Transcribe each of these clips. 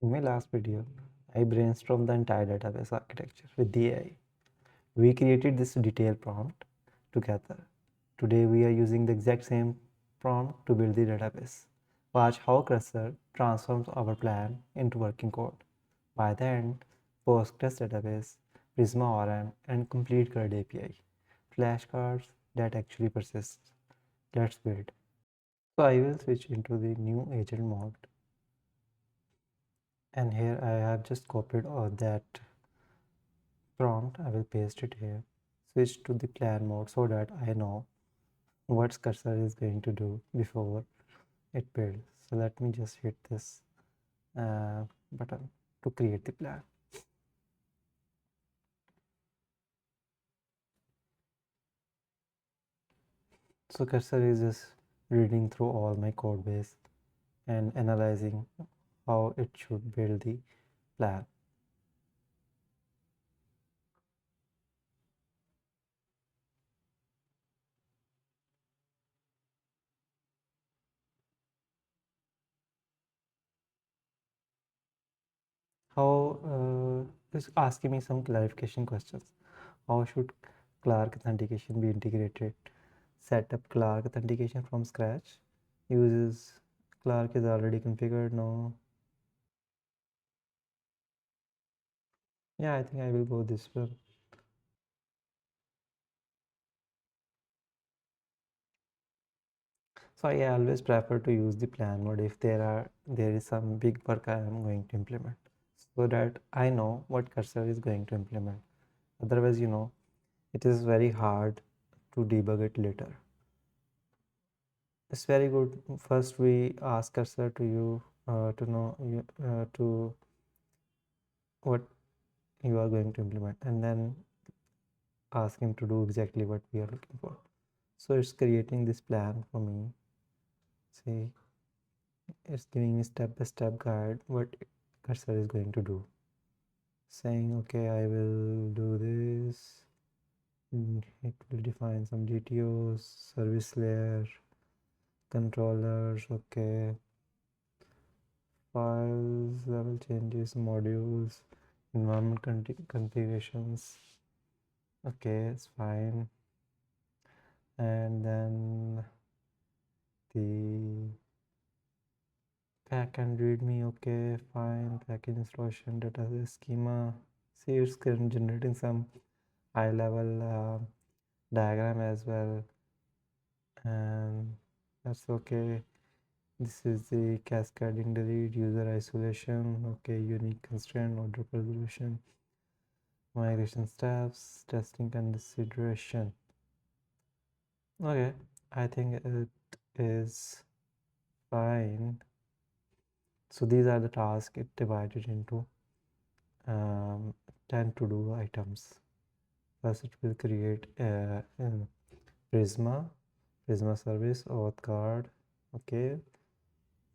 In my last video, I brainstormed the entire database architecture with the AI. We created this detailed prompt together. Today we are using the exact same prompt to build the database. Watch how Cursor transforms our plan into working code. By the end, Postgres database, Prisma ORM, and complete CRUD API. Flashcards that actually persist. Let's build. So I will switch into the new agent mode, and here I have just copied all that prompt. I will paste it here. Switch to the plan mode so that I know what cursor is going to do before it builds. So let me just hit this button to create the plan. So cursor is just reading through all my code base and analyzing how it should build the plan. How is asking me some clarification questions. How should Clerk authentication be integrated? Set up Clerk authentication from scratch. Uses Clerk is already configured. No. Yeah, I think I will go this one. So I always prefer to use the plan mode if there is some big work I am going to implement, so that I know what cursor is going to implement. Otherwise, it is very hard to debug it later. It's very good. First, we ask cursor to you to know to what you are going to implement, and then ask him to do exactly what we are looking for. So it's creating this plan for me. See, it's giving me step-by-step guide what cursor is going to do. Saying, okay, I will do this. It will define some DTOs, service layer, controllers, okay, files, level changes, modules, environment configurations. Okay, it's fine. And then the backend readme, okay, fine. Package installation, database schema. See, it's generating some high level diagram as well, and that's okay. This is the cascading delete, user isolation, okay, unique constraint, order resolution, migration steps, testing consideration. Okay, I think it is fine. So these are the tasks it divided into 10 to do items. First, it will create a Prisma service auth card. Okay,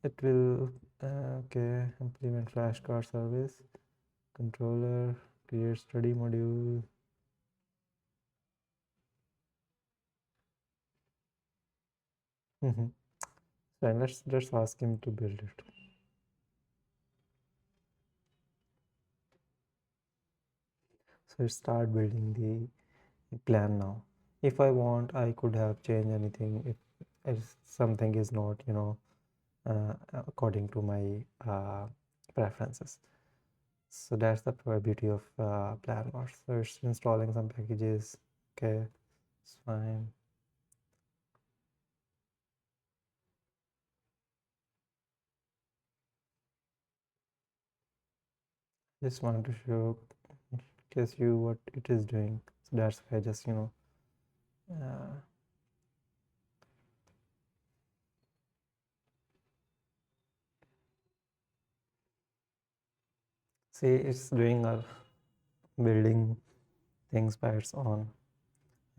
it will okay, implement flashcard service controller, create study module. So let's ask him to build it. So start building the plan now. If I want, I could have changed anything if something is not according to my preferences. So that's the beauty of plan mode. So it's installing some packages. Okay, it's fine. Just want to show case you what it is doing. So that's why I just see, it's doing a building things by its own.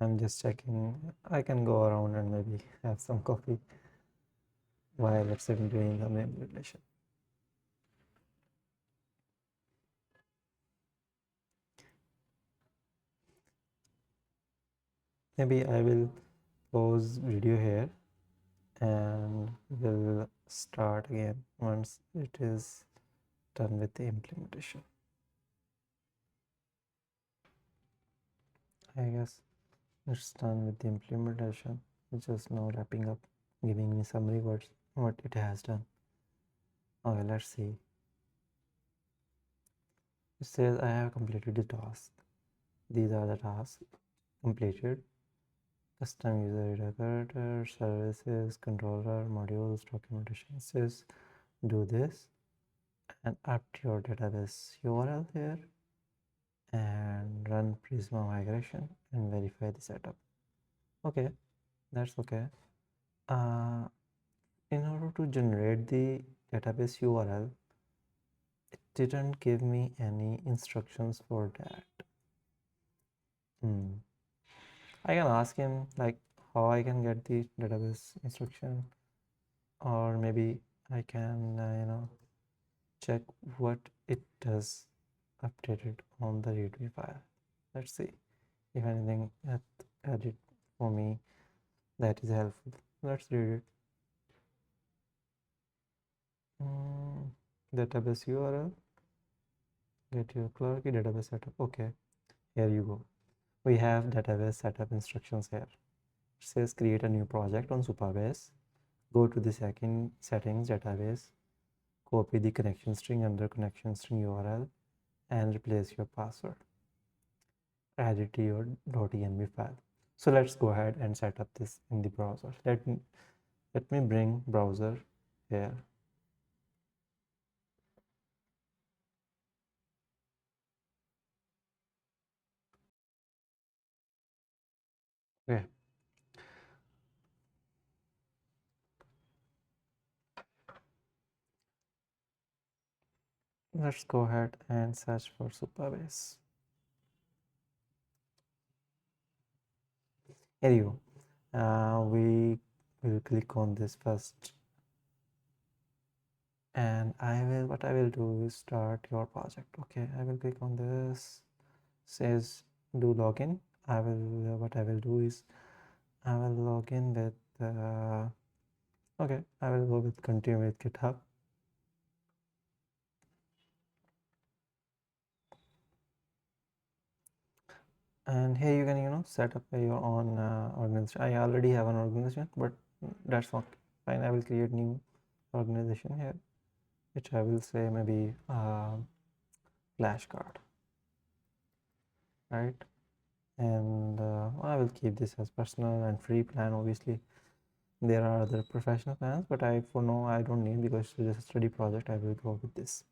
I'm just checking. I can go around and maybe have some coffee while it's doing the manipulation. Maybe I will pause video here and we'll start again once it is done with the implementation. I guess it's done with the implementation. It's just now wrapping up, giving me summary words what it has done. Okay, let's see. It says I have completed the task. These are the tasks completed. Custom user record, services, controller, modules, documentation. It says do this and add your database URL here and run Prisma migration and verify the setup. Okay, that's okay. In order to generate the database URL, it didn't give me any instructions for that. I can ask him like how I can get the database instruction, or maybe I can check what it does updated on the readme file. Let's see if anything added for me that is helpful. Let's read it. Database URL, get your Clerk database setup. Okay, here you go. We have database setup instructions here. It says create a new project on Supabase. Go to the second settings database, copy the connection string under connection string URL and replace your password. Add it to your .env file. So let's go ahead and set up this in the browser. Let me bring browser here. Okay. Let's go ahead and search for Supabase. Here you go. We will click on this first, and what I will do is start your project. Okay, I will click on this. Says do login. What I will do is I will log in with okay, I will go with continue with GitHub. And here you can set up your own organization. I already have an organization, but that's not fine. I will create new organization here, which I will say maybe Flashcard, right? And I will keep this as personal and free plan. Obviously there are other professional plans, but for now I don't need, because this is a study project. I will go with this.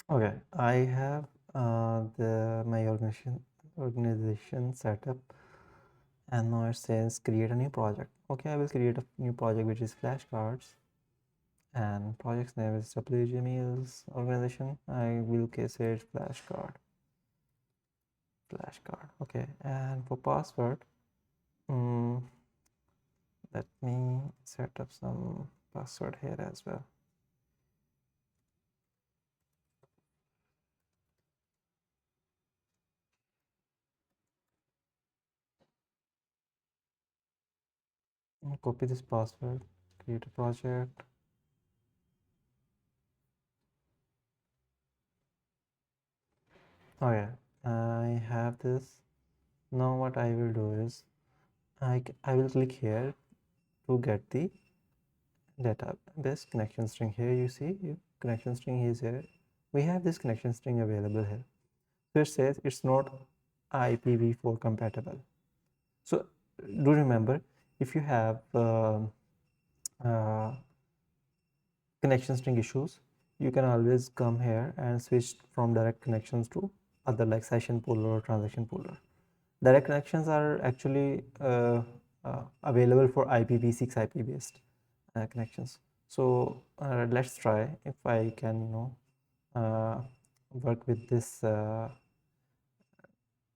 Okay, I have my organization setup, and now it says create a new project. Okay, I will create a new project which is flashcards, and project's name is WGMEL's organization. I will say it's flashcard. Okay, and for password, let me set up some password here as well. Copy this password, create a project. Okay, I have this. Now what I will do is I will click here to get the database connection string. Here you see connection string is here. We have this connection string available here. So it says it's not IPv4 compatible. So do remember, if you have connection string issues, you can always come here and switch from direct connections to other like session pooler or transaction pooler. Direct connections are actually available for IPv6 IP based connections. So let's try if I can work with this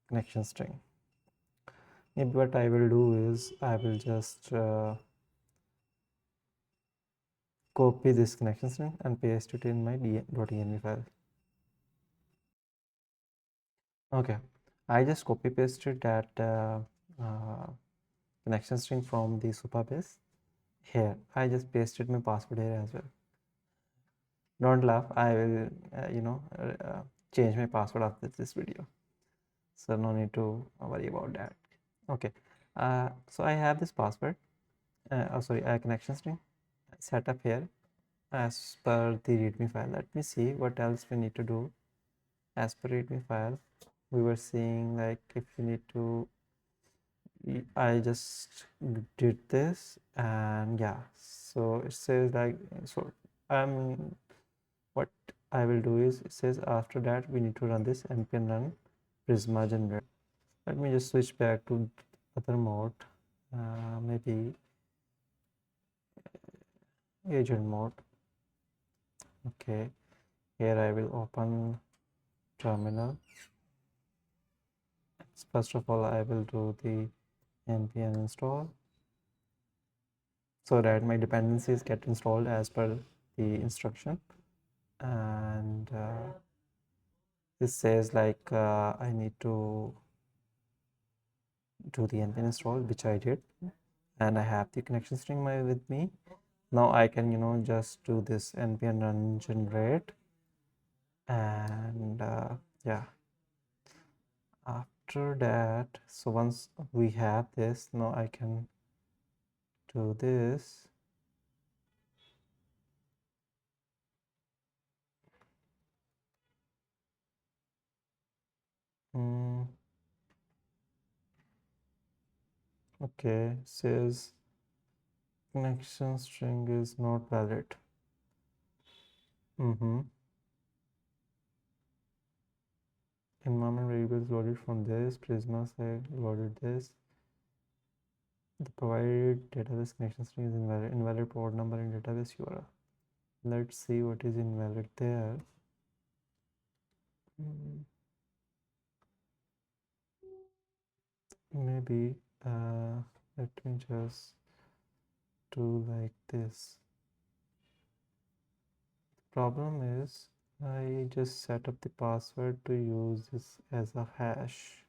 connection string. Maybe what I will do is I will just copy this connection string and paste it in my .env file. Okay, I just copy pasted that connection string from the Supabase. Here, I just pasted my password here as well. Don't laugh, I will, change my password after this video. So no need to worry about that. Okay, so I have this password, a connection string set up here as per the readme file. Let me see what else we need to do as per readme file. We were seeing like if you need to, I just did this, and yeah, so it says like, so what I will do is, it says after that we need to run this npm run prisma generate. Let me just switch back to other mode, maybe agent mode. Okay, here I will open terminal. First of all, I will do the npm install so that my dependencies get installed as per the instruction. And this says like I need to do the npm install, which I did, and I have the connection string with me. Now I can just do this npm run generate, and yeah, after that, so once we have this, now I can do this. Okay, says connection string is not valid. Environment variables loaded from this. Prisma said loaded this. The provided database connection string is invalid. Invalid port number in database URL. Let's see what is invalid there. Maybe let me just do like this. The problem is I just set up the password to use this as a hash.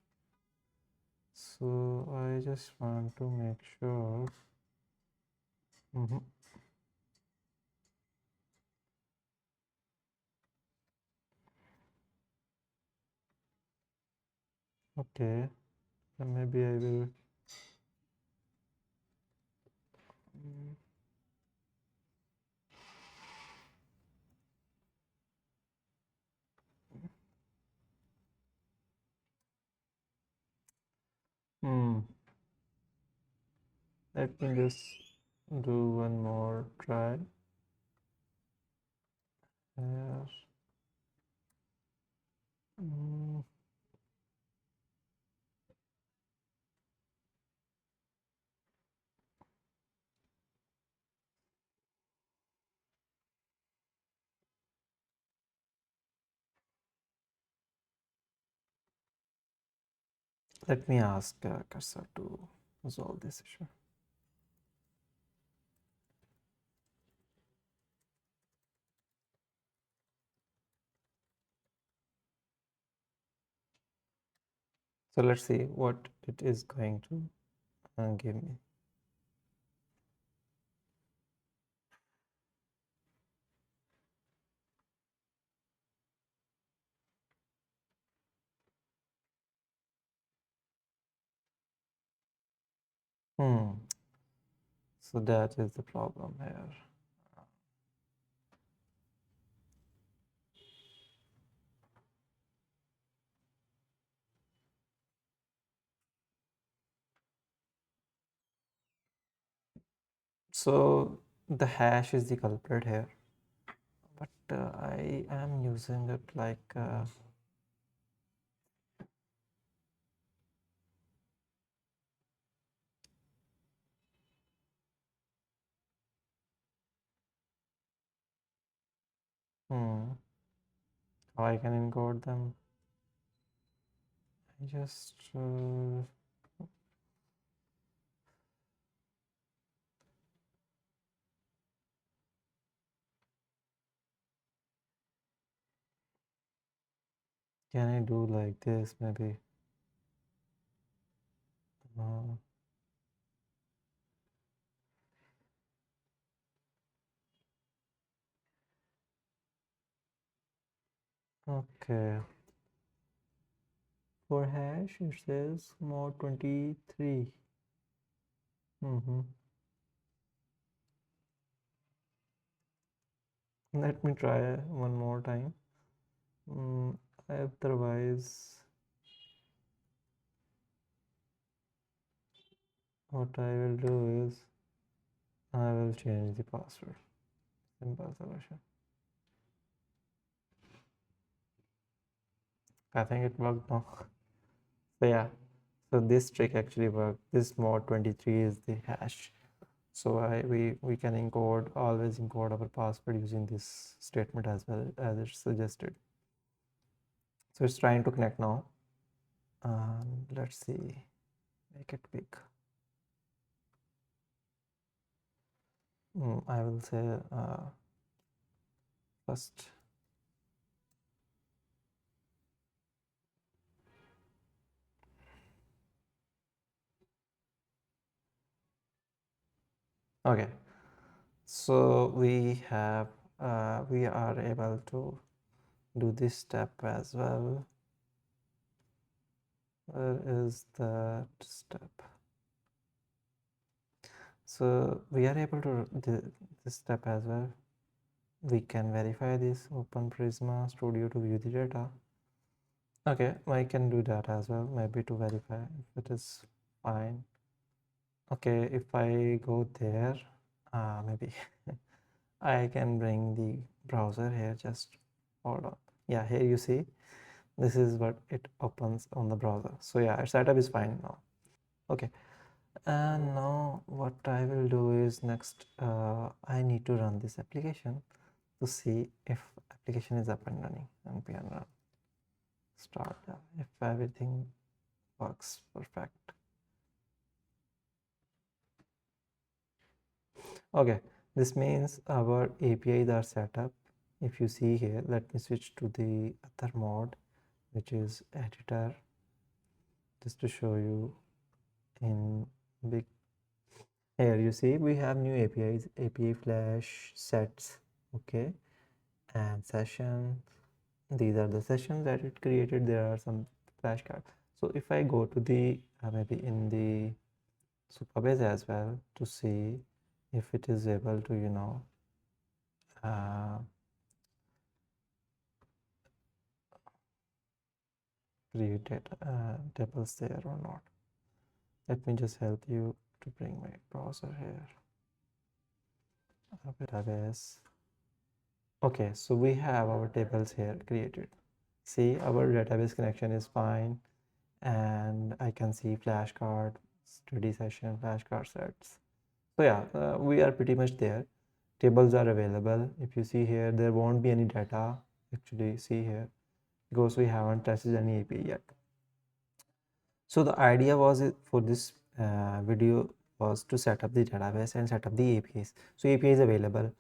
So I just want to make sure. Okay, then maybe I will. Let me just do one more try. Here. Let me ask Cursor to resolve this issue. So let's see what it is going to give me. So that is the problem here. So the hash is the culprit here, but I am using it like how I can encode them. I just can I do like this maybe? Okay. For hash, it says more 23. Let me try one more time. Otherwise, what I will do is I will change the password. Simple solution. I think it worked now. So yeah, so this trick actually worked. This mod 23 is the hash. So we can always encode our password using this statement as well as it's suggested. So it's trying to connect now. Let's see, make it quick. I will say first. Okay, so we are able to do this step as well. Where is that step? So we are able to do this step as well. We can verify this. Open Prisma Studio to view the data. Okay, I can do that as well, maybe to verify if it is fine. Okay, if I go there, maybe I can bring the browser here. Just hold on. Yeah, here you see, this is what it opens on the browser. So yeah, setup is fine now. Okay, and now what I will do is next, I need to run this application to see if application is up and running. npm run start if everything works perfect. Okay, this means our APIs are set up. If you see here, let me switch to the other mode, which is editor, just to show you in big. Here you see we have new APIs, API flash sets, okay, and session. These are the sessions that it created. There are some flashcards. So if I go to the maybe in the Supabase as well to see if it is able to, create tables there or not. Let me just help you to bring my browser here. Database. Okay, so we have our tables here created. See, our database connection is fine, and I can see flashcard, StudySession, flashcardSets. So yeah, we are pretty much there. Tables are available. If you see here, there won't be any data. Actually, see here, because we haven't tested any API yet. So the idea was for this video was to set up the database and set up the APIs. So API is available,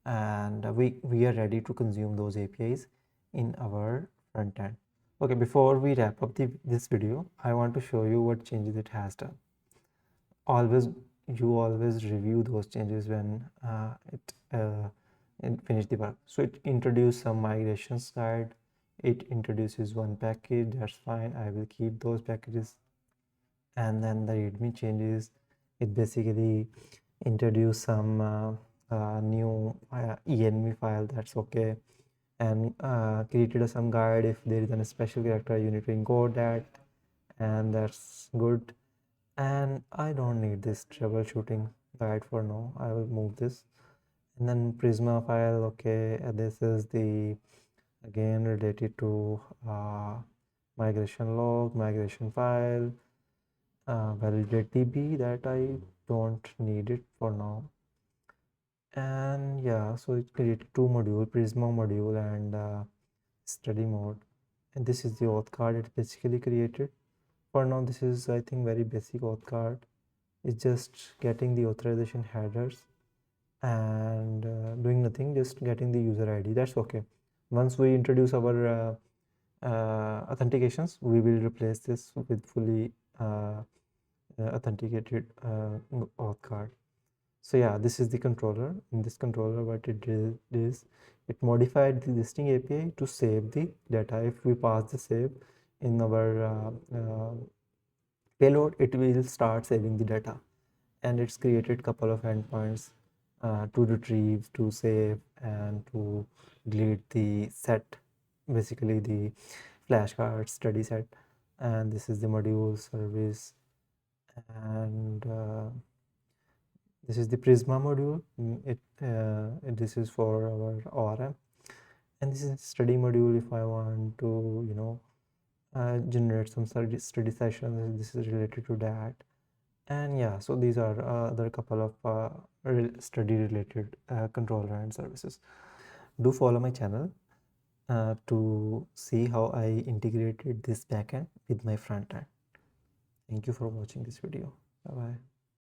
and we are ready to consume those APIs in our front end. Okay, before we wrap up this video, I want to show you what changes it has done. You always review those changes when it finish the work. So it introduced some migrations guide. It introduces one package. That's fine. I will keep those packages. And then the readme changes. It basically introduce some new env file. That's okay. And created some guide. If there is a special character, you need to encode that, and that's good. And I don't need this troubleshooting guide for now. I will move this. And then Prisma file, okay, this is the again related to migration log, migration file, validate db, that I don't need it for now. And yeah, so it created two module, Prisma module and study mode. And this is the auth card it basically created. For now, this is, I think, very basic auth card. It's just getting the authorization headers and doing nothing, just getting the user ID. That's okay. Once we introduce our authentications, we will replace this with fully authenticated auth card. So yeah, this is the controller. In this controller, what it did is it modified the existing API to save the data. If we pass the save in our payload, it will start saving the data. And it's created couple of endpoints to retrieve, to save, and to delete the set, basically the flashcard study set. And this is the module service, and this is the Prisma module. This is for our ORM, and this is study module. If I want to, generate some study sessions, this is related to that. And yeah, so these are other couple of study related controller and services. Do follow my channel to see how I integrated this backend with my front end. Thank you for watching this video. Bye bye.